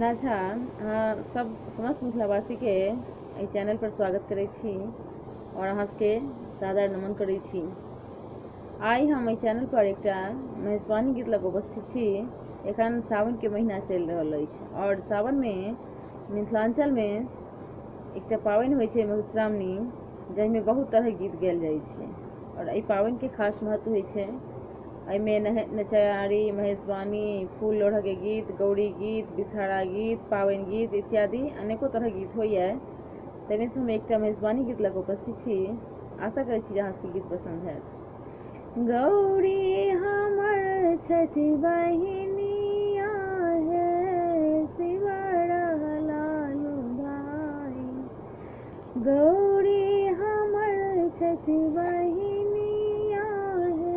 वंदना झा अहाँ सब समस्त मिथिलावासी के एहि चैनल पर स्वागत करै छी और अहाँ के सादर नमन करै छी। आई हम एहि चैनल पर एकटा महेशवानी गीत लग उपस्थित छी। एखन सावन के महीना चलि रहल अछि और सावन में मिथिलांचल में एकटा पावनि होइ छै मधुश्रावणी, जाहिमे बहुत तरह गीत गायल जाइ छै और एहि पावनि के खास महत्व होइ छै। एहिमे नचारी, महेशवानी, फूल लोढ़य के गीत, गौरी गीत, बिसहारा गीत, पावनि गीत इत्यादि अनेको तरह गीत होइए। ताहिमे से हम एकटा महेशवानी गीत लग उपस्थित छी। आशा करै छी जे अहाँ सबके गीत पसंद हैत। गौरी हमर छथि बहिनिया हे शिवरा लालू भाई, गौरी हमर छथि बहिनिया हे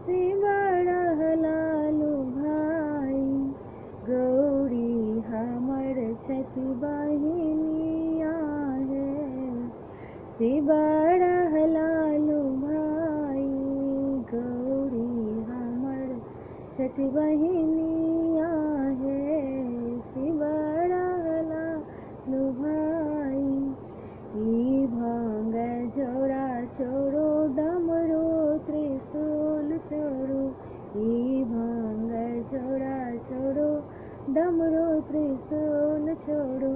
शिवरा लालू भाई, गौरी हमर छथि बहिनिया हे शिवरा लालू भाई, गौरी हमर छथि बहिनिया हे शिवरा लालू भाई। ई भांग झोरा छोड़ो, डमरू त्रिशूल छोड़ो, ई भांग झोरा छोड़ो, डमरू त्रिशूल छोड़ो,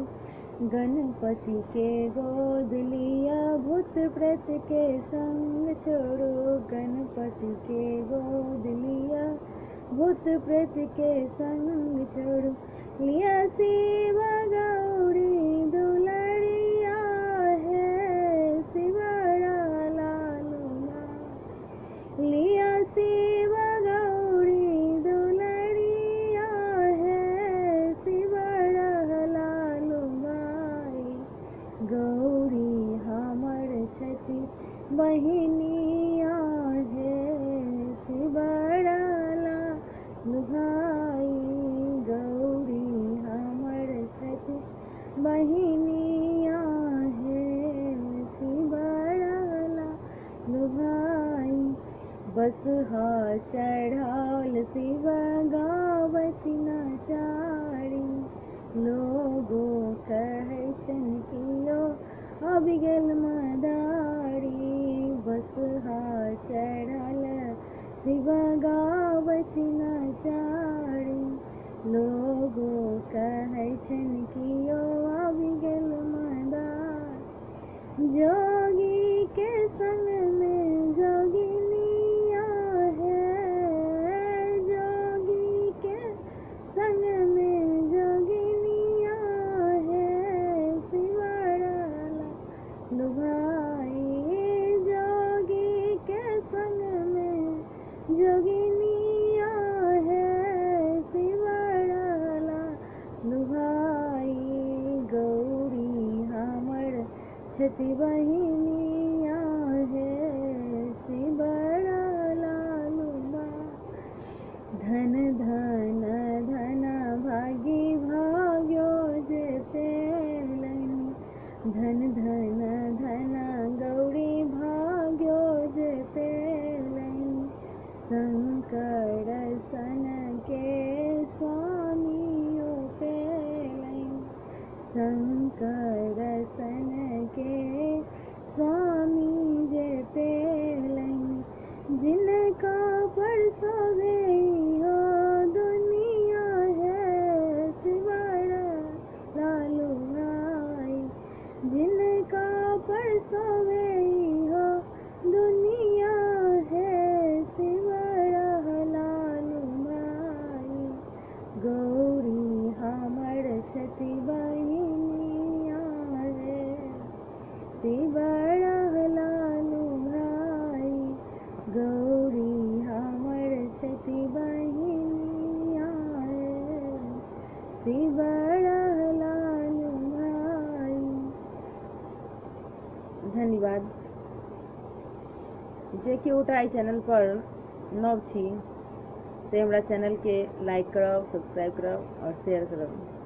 गणपति के गोद लिया, भूत प्रेत के संग छोड़ो, गणपति के गोद लिया, भूत प्रेत के संग छोड़ो, लिया शिव गौरी दुलड़िया है शिवरा लालू भाई, लिया शिव गौरी दुलड़िया है शिवरा लालू भाई, गौरी हमर छथि बहिनिया हे शिवरा लालू भाई, गौरी हमर छथि बहिनिया हे शिवरा लालू भाई। बसहा चढ़ाल शिव गावति नचारी, लोगो कहै छनि कियो आबि गेल मदारी, बसहा चढ़ल शिव गावति नचारी, लोगो कहै छनि कियो आबि गेल मदारी, जोगी के संग में जोगिनिया है, जोगी के संग में जोगिनिया है शिवरा लालू भाई, जोगी के संग में जोगिनिया है शिवरा लालू भाई, गौरी हमर छथि बहिनिया हे शिवरा लालू भाई। धन धन धन भागी भाग्यो जे पेलनि, धन धन धन गौरी भाग्यो जे पेलनि, शंकर सन के स्वामियो पेलनि, शंकर सन के स्वामी जे पेलनि, जिनका पर सोभे हो दुनिया है शिवरा लालू भाई, जिनका पर सोभे हो दुनिया है शिवरा लालू भाई, गौरी हमर छथि बहिनिया हे शिवरा लालू भाई, गौरी हमर छथि बहिनिया हे शिवरा लालू भाई। धन्यवाद। जे केओ एहि चैनल पर नव छी से हमरा चैनल के लाइक करब, सब्सक्राइब करब और शेयर करब।